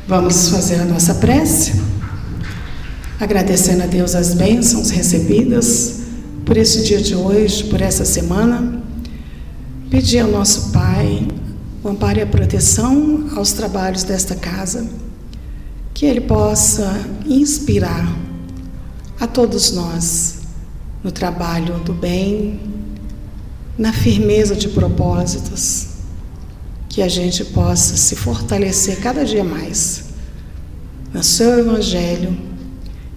Vamos fazer a nossa prece, agradecendo a Deus as bênçãos recebidas por esse dia de hoje, por essa semana. Pedir ao nosso Pai o amparo e a proteção aos trabalhos desta casa, que Ele possa inspirar a todos nós no trabalho do bem, na firmeza de propósitos, que a gente possa se fortalecer cada dia mais no seu Evangelho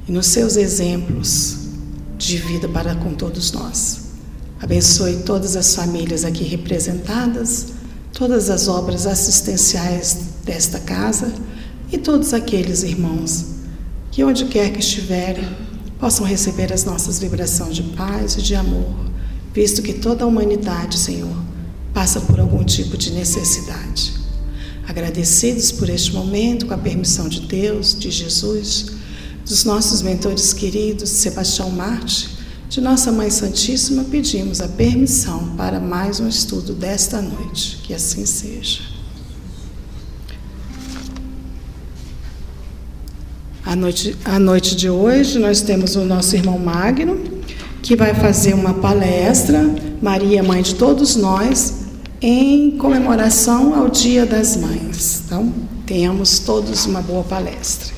e nos seus exemplos de vida para com todos nós. Abençoe todas as famílias aqui representadas, todas as obras assistenciais desta casa e todos aqueles irmãos que, onde quer que estiverem, possam receber as nossas vibrações de paz e de amor, visto que toda a humanidade, Senhor, passa por algum tipo de necessidade. Agradecidos por este momento, com a permissão de Deus, de Jesus, dos nossos mentores queridos, Sebastião Marte, de Nossa Mãe Santíssima, pedimos a permissão para mais um estudo desta noite. Que assim seja. A noite de hoje nós temos o nosso irmão Magno, que vai fazer uma palestra, Maria, Mãe de Todos Nós, em comemoração ao Dia das Mães. Então, tenhamos todos uma boa palestra.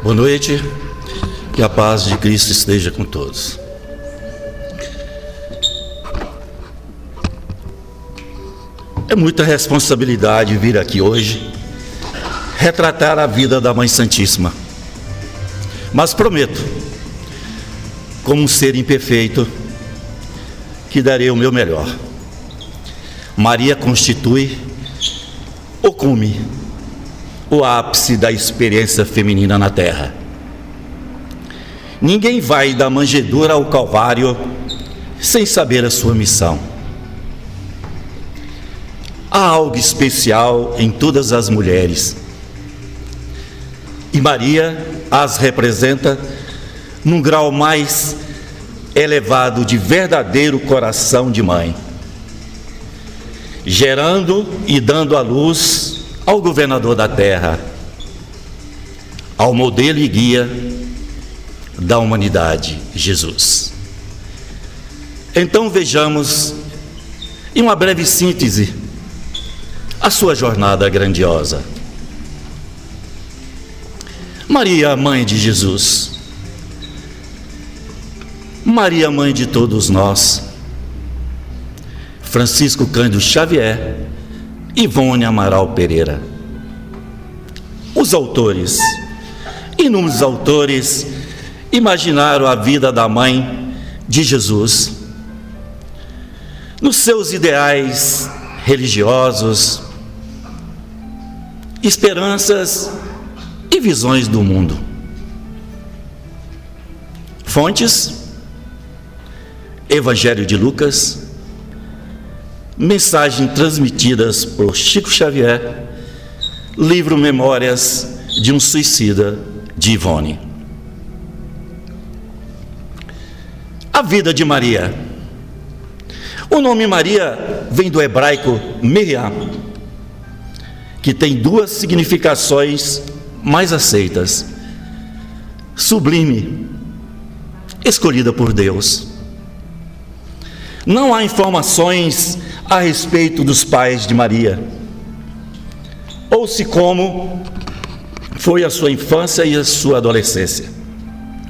Boa noite, que a paz de Cristo esteja com todos. É muita responsabilidade vir aqui hoje retratar a vida da Mãe Santíssima. Mas prometo, como um ser imperfeito, que darei o meu melhor. Maria constitui o cume, o ápice da experiência feminina na Terra. Ninguém vai da manjedoura ao Calvário sem saber a sua missão. Há algo especial em todas as mulheres, e Maria as representa num grau mais elevado de verdadeiro coração de mãe, gerando e dando à luz ao governador da terra, ao modelo e guia da humanidade, Jesus. Então vejamos, em uma breve síntese, a sua jornada grandiosa. Maria, mãe de Jesus, Maria, mãe de todos nós, Francisco Cândido Xavier, Ivone Amaral Pereira. Os autores, inúmeros autores, imaginaram a vida da mãe de Jesus nos seus ideais religiosos, esperanças e visões do mundo. Fontes: Evangelho de Lucas, mensagens transmitidas por Chico Xavier, livro Memórias de um Suicida, de Ivone. A vida de Maria. O nome Maria vem do hebraico Miriam, que tem duas significações mais aceitas: sublime, escolhida por Deus. Não há informações a respeito dos pais de Maria, ou se como foi a sua infância e a sua adolescência.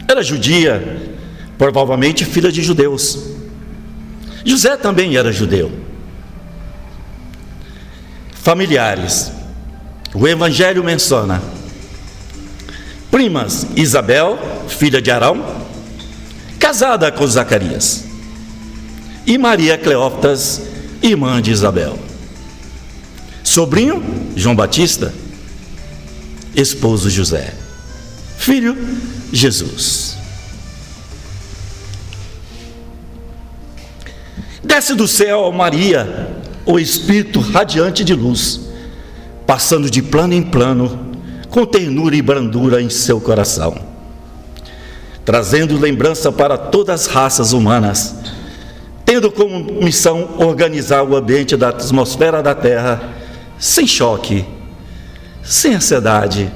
Era judia, provavelmente filha de judeus. José também era judeu. Familiares. O Evangelho menciona primas: Isabel, filha de Arão, casada com Zacarias, e Maria Cleófas, irmã de Isabel. Sobrinho: João Batista, esposo José, filho Jesus. Desce do céu Maria, o Espírito radiante de luz, passando de plano em plano, com ternura e brandura em seu coração, trazendo lembrança para todas as raças humanas, tendo como missão organizar o ambiente da atmosfera da Terra sem choque, sem ansiedade,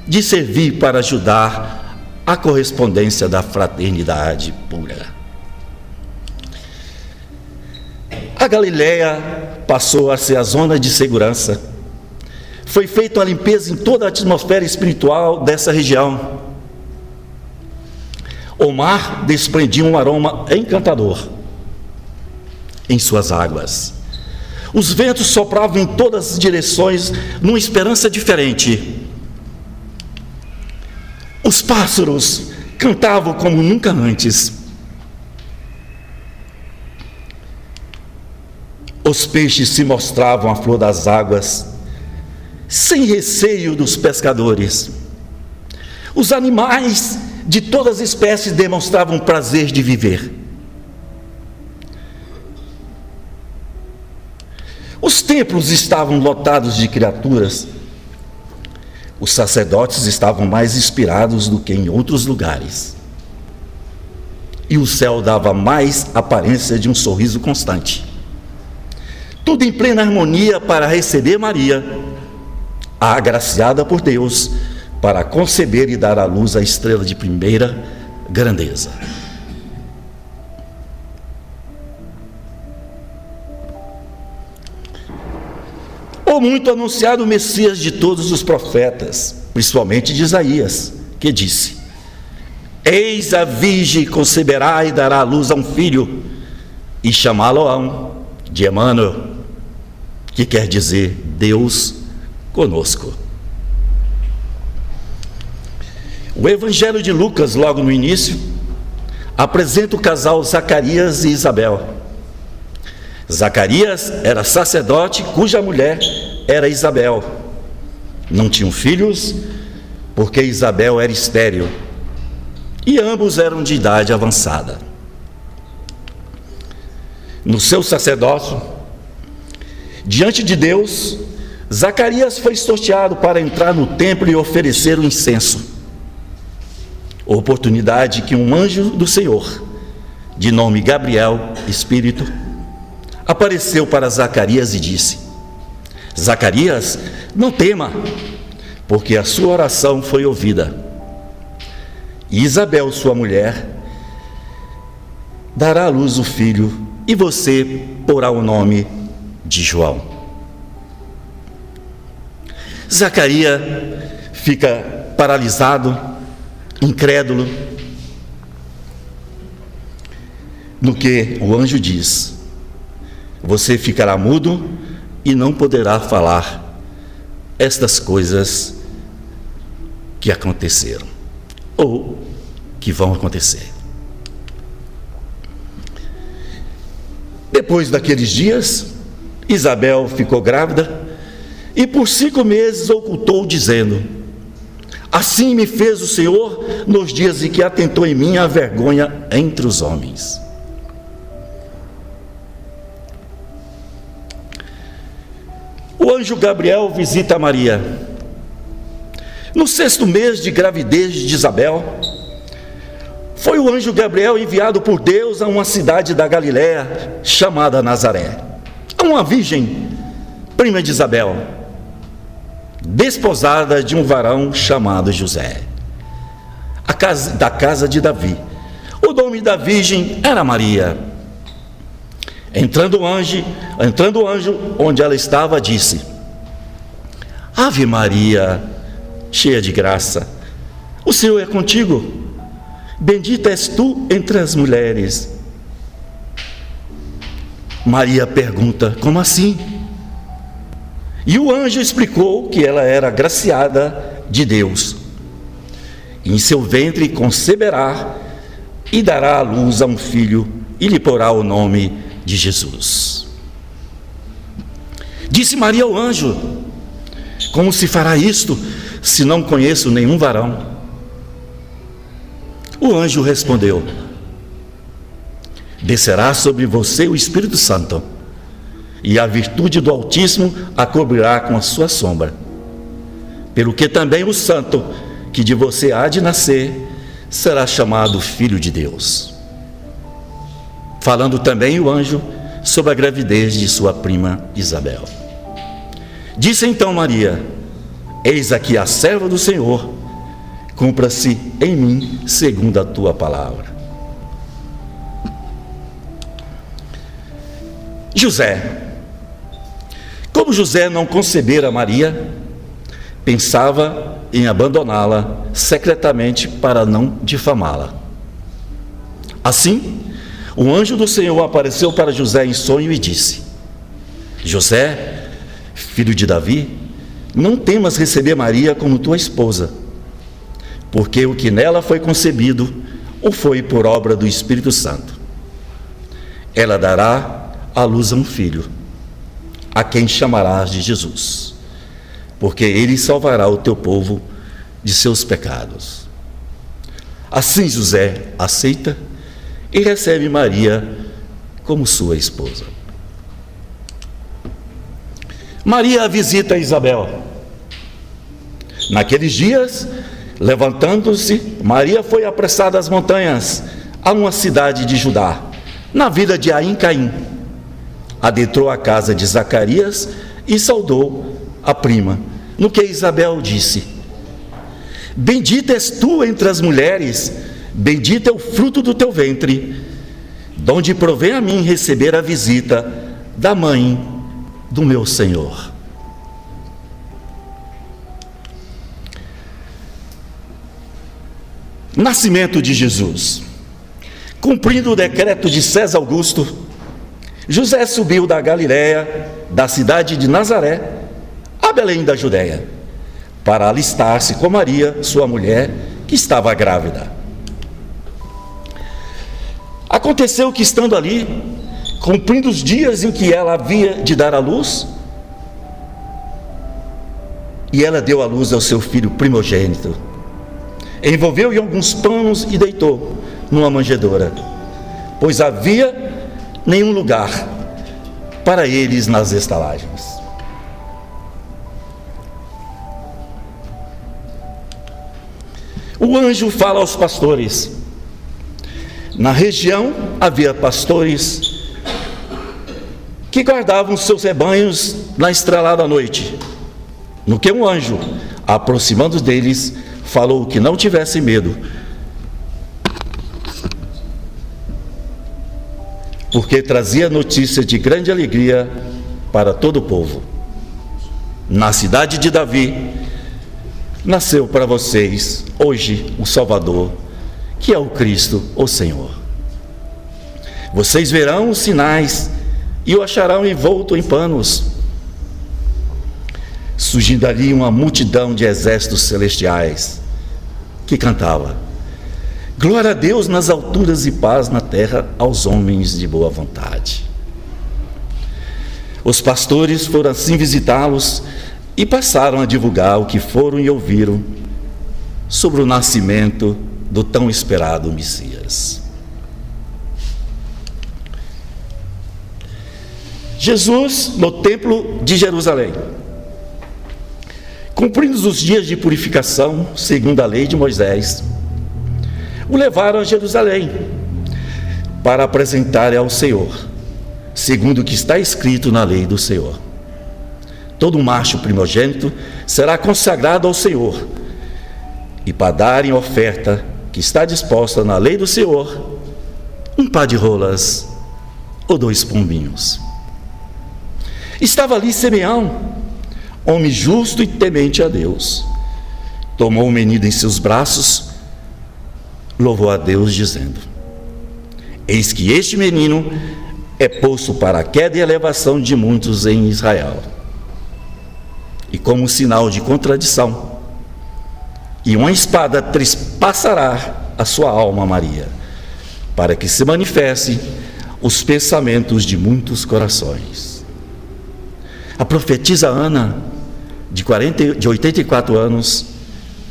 de servir para ajudar a correspondência da fraternidade pura. A Galileia passou a ser a zona de segurança. Foi feita uma limpeza em toda a atmosfera espiritual dessa região. O mar desprendia um aroma encantador em suas águas. Os ventos sopravam em todas as direções, numa esperança diferente. Os pássaros cantavam como nunca antes. Os peixes se mostravam à flor das águas, sem receio dos pescadores. Os animais de todas as espécies demonstravam prazer de viver. Os templos estavam lotados de criaturas. Os sacerdotes estavam mais inspirados do que em outros lugares. E o céu dava mais aparência de um sorriso constante. Tudo em plena harmonia para receber Maria, a agraciada por Deus, para conceber e dar à luz a estrela de primeira grandeza. O muito anunciado Messias de todos os profetas, principalmente de Isaías, que disse: Eis a virgem conceberá e dará à luz a um filho, e chamá-lo-ão de Emmanuel, que quer dizer Deus conosco. O Evangelho de Lucas, logo no início, apresenta o casal Zacarias e Isabel. Zacarias era sacerdote cuja mulher era Isabel. Não tinham filhos porque Isabel era estéril e ambos eram de idade avançada. No seu sacerdócio, diante de Deus, Zacarias foi sorteado para entrar no templo e oferecer o incenso. Oportunidade que um anjo do Senhor, de nome Gabriel, Espírito, apareceu para Zacarias e disse: Zacarias, não tema, porque a sua oração foi ouvida. E Isabel, sua mulher, dará à luz o filho, e você porá o nome de João. Zacarias fica paralisado, incrédulo, no que o anjo diz: você ficará mudo e não poderá falar estas coisas que aconteceram, ou que vão acontecer. Depois daqueles dias, Isabel ficou grávida e por 5 meses ocultou, dizendo: assim me fez o Senhor nos dias em que atentou em mim a vergonha entre os homens. O anjo Gabriel visita Maria. No 6º mês de gravidez de Isabel, foi o anjo Gabriel enviado por Deus a uma cidade da Galiléia chamada Nazaré, a uma virgem, prima de Isabel, desposada de um varão chamado José, da casa de Davi. O nome da virgem era Maria. Entrando o anjo onde ela estava, disse: Ave Maria, cheia de graça, o Senhor é contigo, bendita és tu entre as mulheres. Maria pergunta: como assim? E o anjo explicou que ela era agraciada de Deus. Em seu ventre conceberá e dará à luz a um filho e lhe porá o nome de Jesus. Disse Maria ao anjo: como se fará isto, se não conheço nenhum varão? O anjo respondeu: descerá sobre você o Espírito Santo, e a virtude do Altíssimo a cobrirá com a sua sombra. Pelo que também o santo que de você há de nascer será chamado Filho de Deus. Falando também o anjo sobre a gravidez de sua prima Isabel. Disse então Maria: eis aqui a serva do Senhor, cumpra-se em mim segundo a tua palavra. José. Como José não concebera Maria, pensava em abandoná-la secretamente para não difamá-la. Assim, o anjo do Senhor apareceu para José em sonho e disse: José, filho de Davi, não temas receber Maria como tua esposa, porque o que nela foi concebido ou foi por obra do Espírito Santo. Ela dará à luz a um filho, a quem chamarás de Jesus, porque ele salvará o teu povo de seus pecados. Assim José aceita e recebe Maria como sua esposa. Maria visita Isabel. Naqueles dias, levantando-se, Maria foi apressada às montanhas, a uma cidade de Judá, na vila de Aim-Caim. Adentrou a casa de Zacarias e saudou a prima, no que Isabel disse: bendita és tu entre as mulheres, bendito é o fruto do teu ventre, donde provém a mim receber a visita da mãe do meu Senhor. Nascimento de Jesus. Cumprindo o decreto de César Augusto, José subiu da Galiléia, da cidade de Nazaré, a Belém da Judéia, para alistar-se com Maria, sua mulher, que estava grávida. Aconteceu que, estando ali, cumprindo os dias em que ela havia de dar à luz, e ela deu à luz ao seu filho primogênito, envolveu em alguns panos e deitou numa manjedoura, pois havia nenhum lugar para eles nas estalagens. O anjo fala aos pastores. Na região havia pastores que guardavam seus rebanhos na estrelada noite, no que um anjo, aproximando deles, falou que não tivessem medo, porque trazia notícia de grande alegria para todo o povo. Na cidade de Davi, nasceu para vocês hoje um Salvador, que é o Cristo, o Senhor. Vocês verão os sinais e o acharão envolto em panos. Surgindo ali uma multidão de exércitos celestiais que cantava: glória a Deus nas alturas e paz na terra aos homens de boa vontade. Os pastores foram assim visitá-los e passaram a divulgar o que foram e ouviram sobre o nascimento do tão esperado Messias. Jesus no templo de Jerusalém. Cumprindo os dias de purificação, segundo a lei de Moisés, o levaram a Jerusalém para apresentar ao Senhor, segundo o que está escrito na lei do Senhor. Todo macho primogênito será consagrado ao Senhor, e para darem oferta que está disposta na lei do Senhor, um par de rolas ou 2 pombinhos. Estava ali Simeão, homem justo e temente a Deus. Tomou o menino em seus braços, louvou a Deus, dizendo: eis que este menino é posto para a queda e elevação de muitos em Israel, e como um sinal de contradição, e uma espada trespassará a sua alma, Maria, para que se manifeste os pensamentos de muitos corações. A profetisa Ana, de 84 anos,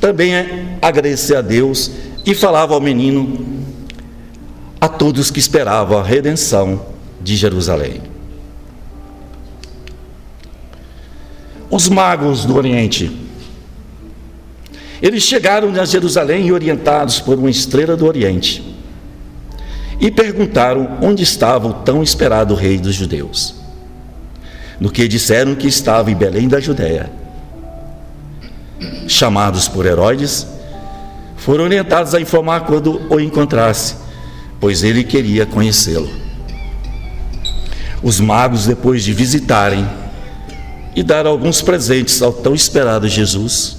também agradecia a Deus e falava ao menino, a todos que esperavam a redenção de Jerusalém. Os magos do Oriente. Eles chegaram a Jerusalém orientados por uma estrela do Oriente e perguntaram onde estava o tão esperado rei dos judeus. no que disseram que estava em Belém da Judéia. Chamados por Herodes, foram orientados a informar quando o encontrasse, pois ele queria conhecê-lo. Os magos, depois de visitarem e dar alguns presentes ao tão esperado Jesus,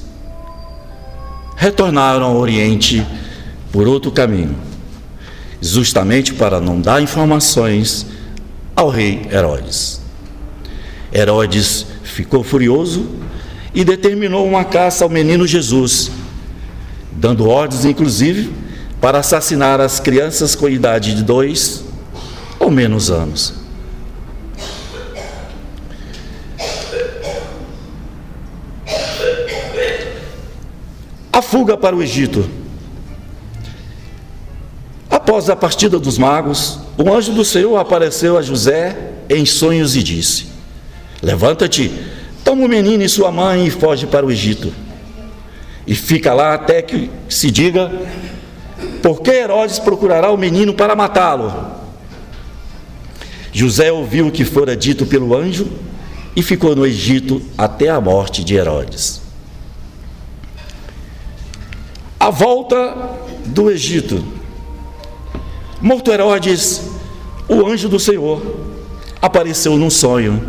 retornaram ao Oriente por outro caminho, justamente para não dar informações ao rei Herodes. Herodes ficou furioso e determinou uma caça ao menino Jesus, dando ordens, inclusive, para assassinar as crianças com idade de 2 ou menos anos. A fuga para o Egito. Após a partida dos magos, o anjo do Senhor apareceu a José em sonhos e disse: levanta-te, toma o menino e sua mãe e foge para o Egito. E fica lá até que se diga, porque Herodes procurará o menino para matá-lo. José ouviu o que fora dito pelo anjo e ficou no Egito até a morte de Herodes. A volta do Egito. Morto Herodes, o anjo do Senhor apareceu num sonho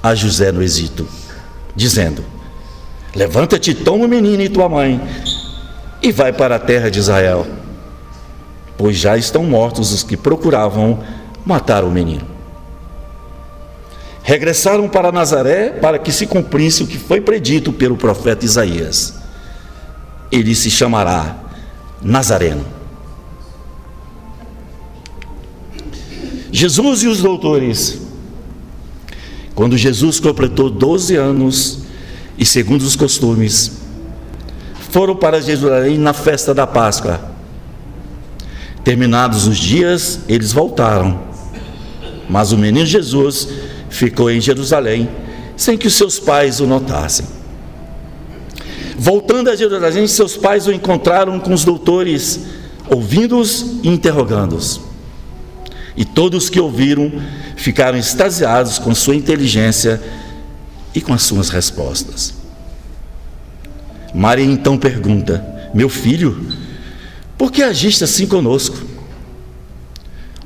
a José no Egito, dizendo: levanta-te, toma o menino e tua mãe e vai para a terra de Israel, pois já estão mortos os que procuravam matar o menino. Regressaram para Nazaré para que se cumprisse o que foi predito pelo profeta Isaías: ele se chamará Nazareno. Jesus e os doutores. Quando Jesus completou 12 anos e, segundo os costumes, foram para Jerusalém na festa da Páscoa. Terminados os dias, eles voltaram, mas o menino Jesus ficou em Jerusalém sem que os seus pais o notassem. Voltando a Jerusalém, seus pais o encontraram com os doutores, ouvindo-os e interrogando-os. E todos que ouviram ficaram extasiados com sua inteligência e com as suas respostas. Maria então pergunta: meu filho, por que agiste assim conosco?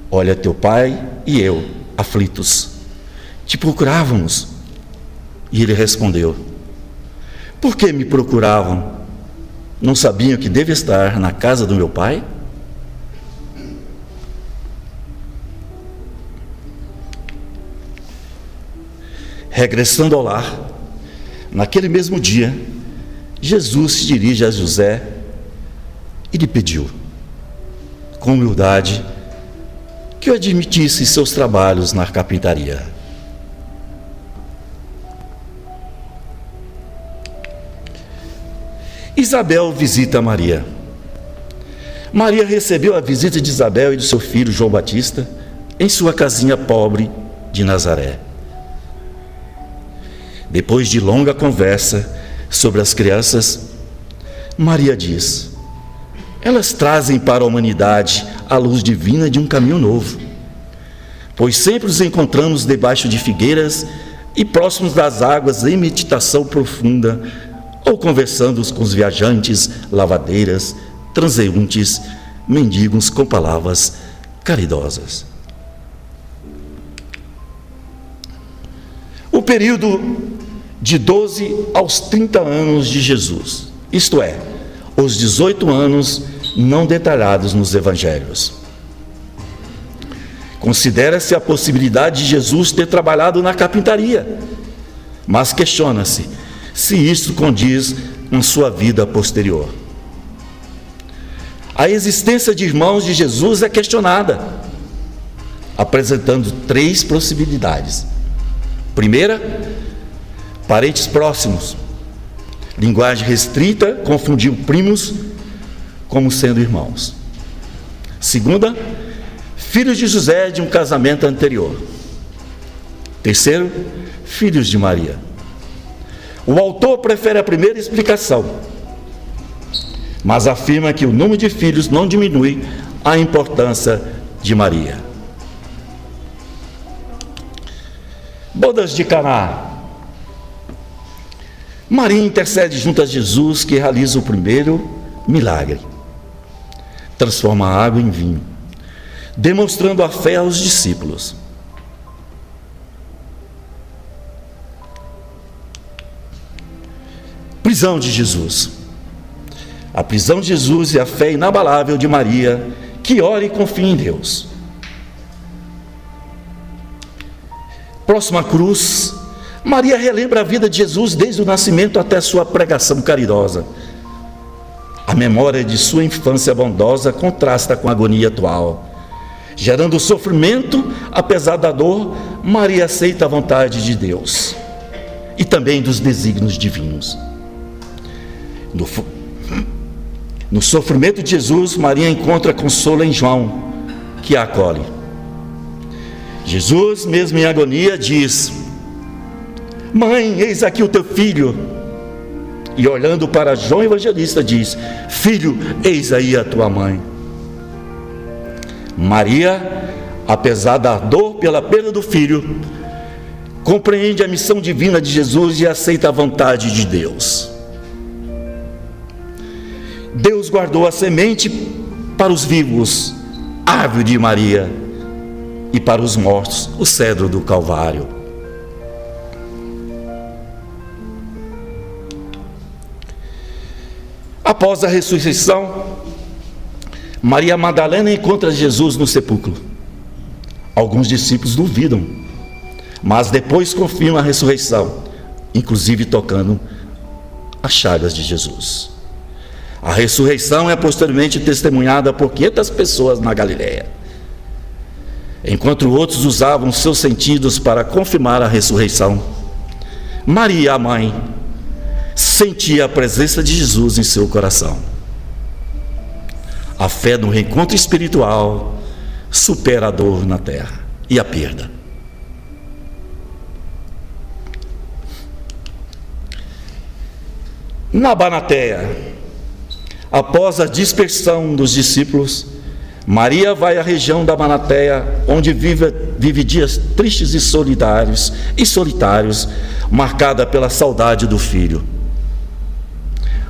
Olha, teu pai e eu, aflitos, te procurávamos. E ele respondeu: por que me procuravam? Não sabiam que devo estar na casa do meu pai? Regressando ao lar, naquele mesmo dia, Jesus se dirige a José e lhe pediu, com humildade, que o admitisse em seus trabalhos na carpintaria. Isabel visita Maria. Maria recebeu a visita de Isabel e de seu filho João Batista em sua casinha pobre de Nazaré. Depois de longa conversa sobre as crianças, Maria diz: elas trazem para a humanidade a luz divina de um caminho novo, pois sempre os encontramos debaixo de figueiras e próximos das águas em meditação profunda, ou conversando com os viajantes, lavadeiras, transeuntes, mendigos com palavras caridosas. O período de 12 aos 30 anos de Jesus, isto é, os 18 anos não detalhados nos evangelhos. Considera-se a possibilidade de Jesus ter trabalhado na carpintaria, mas questiona-se se isto condiz com sua vida posterior. A existência de irmãos de Jesus é questionada, apresentando 3 possibilidades. Primeira, parentes próximos. Linguagem restrita confundiu primos como sendo irmãos. Segunda, filhos de José de um casamento anterior. Terceiro, filhos de Maria. O autor prefere a primeira explicação, mas afirma que o número de filhos não diminui a importância de Maria. Bodas de Caná. Maria intercede junto a Jesus, que realiza o primeiro milagre. Transforma a água em vinho, demonstrando a fé aos discípulos. Prisão de Jesus. A prisão de Jesus e a fé inabalável de Maria, que ora e confia em Deus. Próxima cruz, Maria relembra a vida de Jesus desde o nascimento até a sua pregação caridosa. A memória de sua infância bondosa contrasta com a agonia atual. Gerando sofrimento, apesar da dor, Maria aceita a vontade de Deus e também dos desígnios divinos. No sofrimento de Jesus, Maria encontra consolo em João, que a acolhe. Jesus, mesmo em agonia, diz: Mãe, eis aqui o teu filho. E olhando para João Evangelista, diz: Filho, eis aí a tua mãe. Maria, apesar da dor pela perda do filho, compreende a missão divina de Jesus e aceita a vontade de Deus. Deus guardou a semente para os vivos, árvore de Maria, e para os mortos, o cedro do Calvário. Após a ressurreição, Maria Madalena encontra Jesus no sepulcro. Alguns discípulos duvidam, mas depois confiam a ressurreição, inclusive tocando as chagas de Jesus. A ressurreição é posteriormente testemunhada por 500 pessoas na Galileia, enquanto outros usavam seus sentidos para confirmar a ressurreição. Maria, a mãe, sentia a presença de Jesus em seu coração. A fé no reencontro espiritual supera a dor na terra e a perda. Na Banateia, após a dispersão dos discípulos, Maria vai à região da Banateia, onde vive dias tristes e solitários, marcada pela saudade do filho.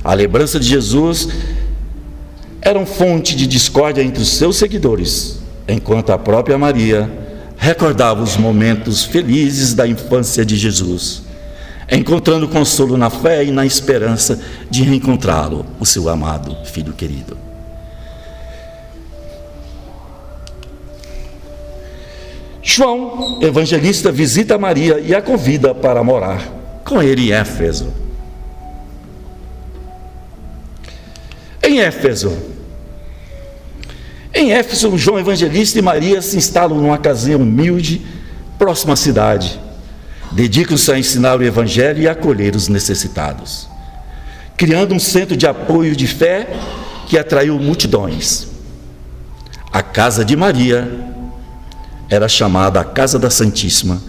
A lembrança de Jesus era uma fonte de discórdia entre os seus seguidores, enquanto a própria Maria recordava os momentos felizes da infância de Jesus, encontrando consolo na fé e na esperança de reencontrá-lo, o seu amado filho querido. João, evangelista, visita Maria e a convida para morar com ele em Éfeso. Em Éfeso, João Evangelista e Maria se instalam numa casinha humilde, próxima à cidade. Dedicam-se a ensinar o Evangelho e a acolher os necessitados, criando um centro de apoio de fé que atraiu multidões. A casa de Maria era chamada a Casa da Santíssima,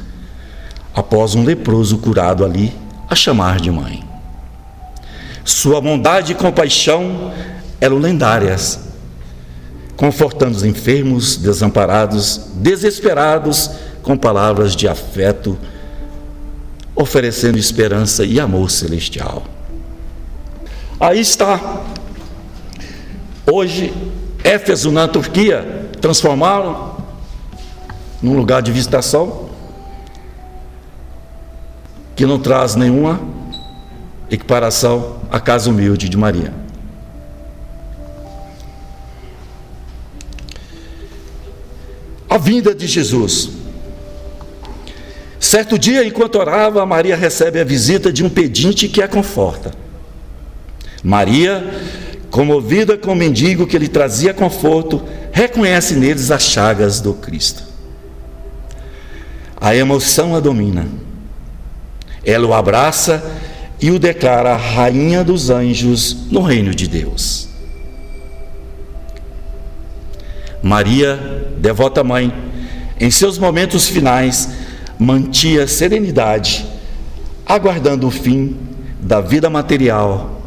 após um leproso curado ali a chamar de mãe. Sua bondade e compaixão eram lendárias, confortando os enfermos, desamparados, desesperados, com palavras de afeto, oferecendo esperança e amor celestial. Aí está. Hoje, Éfeso, na Turquia, transformaram num lugar de visitação que não traz nenhuma equiparação à casa humilde de Maria. A vinda de Jesus. Certo dia, enquanto orava, Maria recebe a visita de um pedinte que a conforta. Maria, comovida com o mendigo que lhe trazia conforto, reconhece neles as chagas do Cristo. A emoção a domina. Ela o abraça e o declara a rainha dos anjos no reino de Deus. Maria, devota mãe, em seus momentos finais, mantinha serenidade, aguardando o fim da vida material,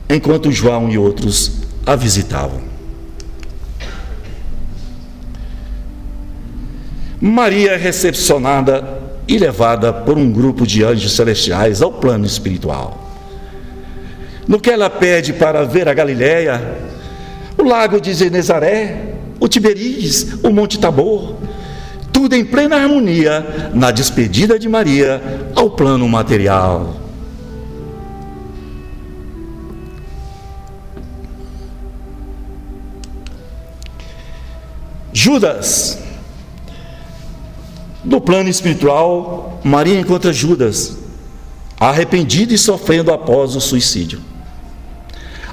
enquanto João e outros a visitavam. Maria é recepcionada e levada por um grupo de anjos celestiais ao plano espiritual. No que ela pede para ver a Galileia, o lago de Genezaré, o Tiberíades, o Monte Tabor, tudo em plena harmonia na despedida de Maria ao plano material. Judas. No plano espiritual, Maria encontra Judas, arrependido e sofrendo após o suicídio.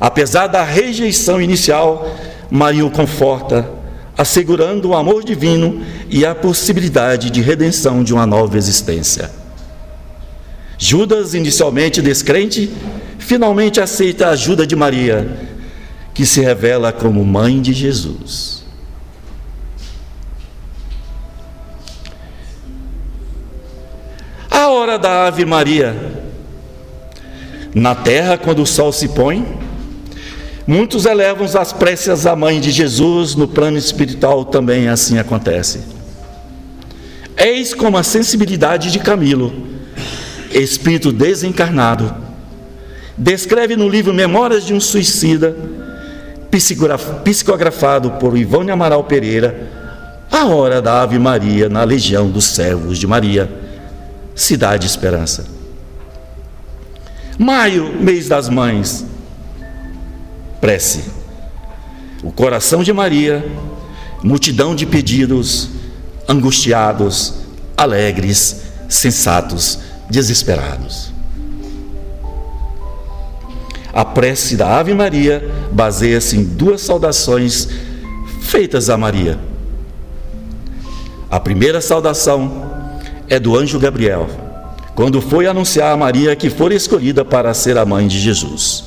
Apesar da rejeição inicial, Maria o conforta, assegurando o amor divino e a possibilidade de redenção de uma nova existência. Judas, inicialmente descrente, finalmente aceita a ajuda de Maria, que se revela como mãe de Jesus. A hora da Ave Maria. Na terra, quando o sol se põe, muitos elevam as preces à mãe de Jesus. No plano espiritual também assim acontece. Eis como a sensibilidade de Camilo, espírito desencarnado, descreve no livro Memórias de um Suicida, psicografado por Ivone Amaral Pereira, a hora da Ave Maria na Legião dos Servos de Maria, Cidade Esperança. Maio, mês das mães. Prece. O coração de Maria, multidão de pedidos, angustiados, alegres, sensatos, desesperados. A prece da Ave Maria baseia-se em duas saudações feitas a Maria. A primeira saudação é do anjo Gabriel, quando foi anunciar a Maria que fora escolhida para ser a mãe de Jesus.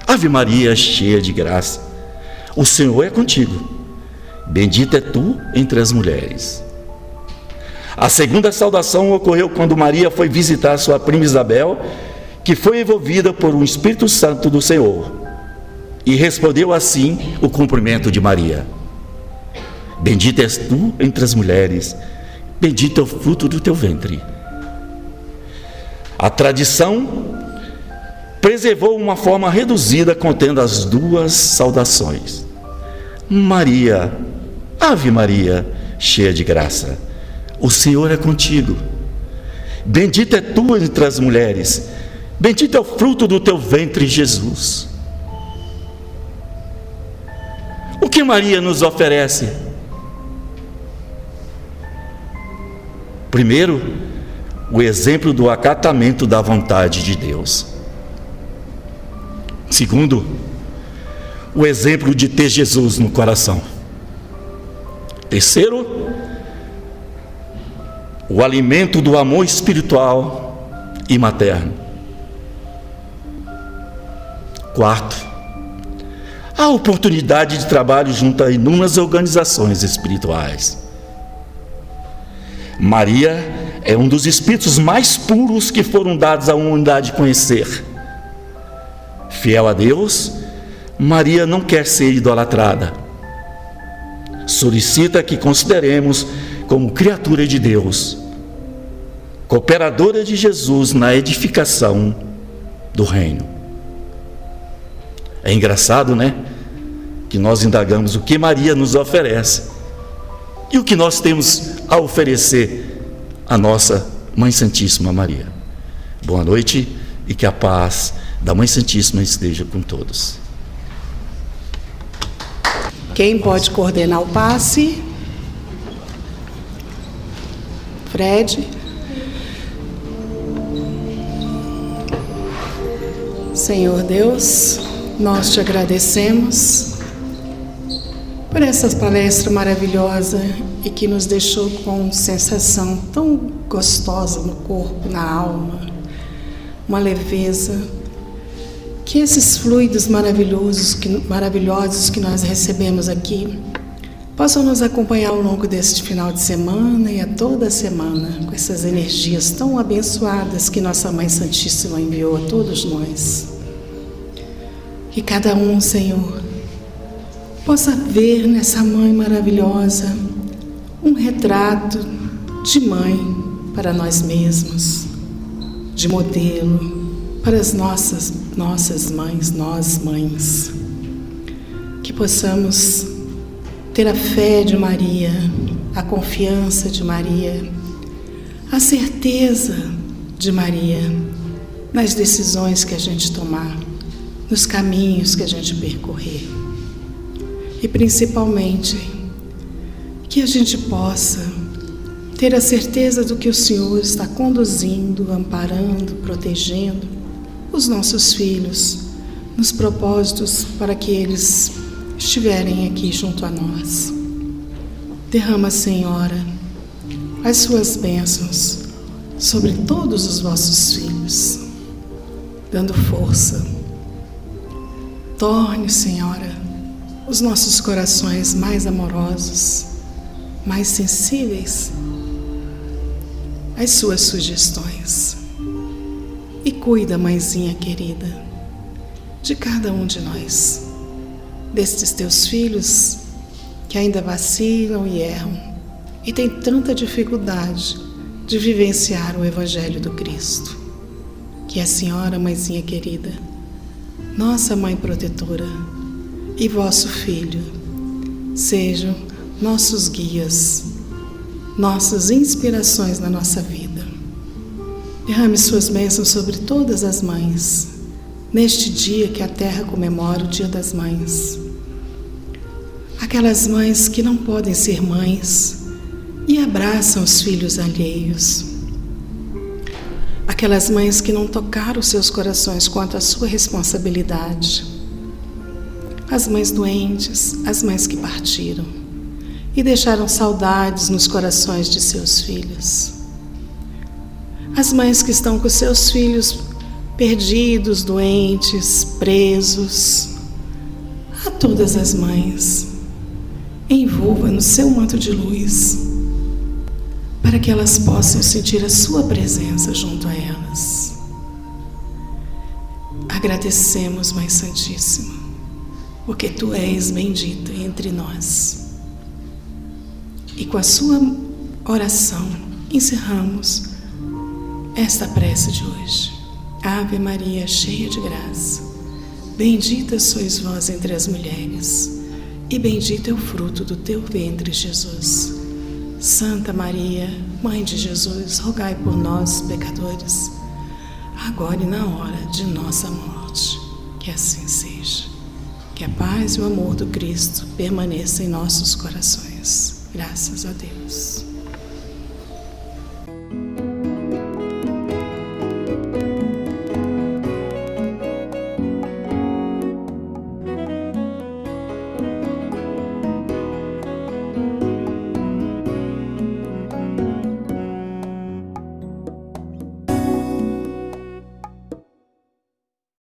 Ave Maria, cheia de graça, o Senhor é contigo. Bendita é tu entre as mulheres. A segunda saudação ocorreu quando Maria foi visitar sua prima Isabel, que foi envolvida por um Espírito Santo do Senhor, e respondeu assim o cumprimento de Maria: Bendita és tu entre as mulheres, bendito é o fruto do teu ventre. A tradição preservou uma forma reduzida contendo as duas saudações. Maria, Ave Maria, cheia de graça, o Senhor é contigo. Bendita é tu entre as mulheres, bendito é o fruto do teu ventre, Jesus. O que Maria nos oferece? Primeiro, o exemplo do acatamento da vontade de Deus. Segundo, o exemplo de ter Jesus no coração. Terceiro, o alimento do amor espiritual e materno. Quarto, a oportunidade de trabalho junto a inúmeras organizações espirituais. Maria é um dos espíritos mais puros que foram dados à humanidade conhecer. Fiel a Deus, Maria não quer ser idolatrada. Solicita que consideremos como criatura de Deus, cooperadora de Jesus na edificação do reino. É engraçado, né? Que nós indagamos o que Maria nos oferece e o que nós temos a oferecer à nossa Mãe Santíssima Maria. Boa noite e que a paz da Mãe Santíssima esteja com todos. Quem pode coordenar o passe? Fred. Senhor Deus, nós te agradecemos por essa palestra maravilhosa e que nos deixou com sensação tão gostosa no corpo, na alma, uma leveza. Que esses fluidos maravilhosos que nós recebemos aqui possam nos acompanhar ao longo deste final de semana e a toda semana, com essas energias tão abençoadas que nossa Mãe Santíssima enviou a todos nós. Que cada um, Senhor, possa ver nessa Mãe maravilhosa um retrato de mãe para nós mesmos, de modelo para as nossas mães, nós mães. Que possamos ter a fé de Maria, a confiança de Maria, a certeza de Maria nas decisões que a gente tomar, nos caminhos que a gente percorrer. E principalmente, que a gente possa ter a certeza do que o Senhor está conduzindo, amparando, protegendo os nossos filhos, nos propósitos para que eles estiverem aqui junto a nós. Derrama, Senhora, as suas bênçãos sobre todos os vossos filhos, dando força. Torne, Senhora, os nossos corações mais amorosos, mais sensíveis às suas sugestões. E cuida, mãezinha querida, de cada um de nós, destes teus filhos que ainda vacilam e erram e têm tanta dificuldade de vivenciar o Evangelho do Cristo. Que a Senhora, mãezinha querida, nossa Mãe protetora, e vosso Filho sejam nossos guias, nossas inspirações na nossa vida. Derrame suas bênçãos sobre todas as mães, neste dia que a terra comemora o Dia das Mães. Aquelas mães que não podem ser mães e abraçam os filhos alheios. Aquelas mães que não tocaram seus corações quanto à sua responsabilidade. As mães doentes, as mães que partiram e deixaram saudades nos corações de seus filhos. As mães que estão com seus filhos perdidos, doentes, presos. A todas as mães, envolva no seu manto de luz, para que elas possam sentir a sua presença junto a elas. Agradecemos, Mãe Santíssima, porque Tu és bendita entre nós. E com a sua oração encerramos esta prece de hoje. Ave Maria, cheia de graça, bendita sois vós entre as mulheres, e bendito é o fruto do teu ventre, Jesus. Santa Maria, Mãe de Jesus, rogai por nós, pecadores, agora e na hora de nossa morte. Que assim seja. Que a paz e o amor do Cristo permaneçam em nossos corações. Graças a Deus.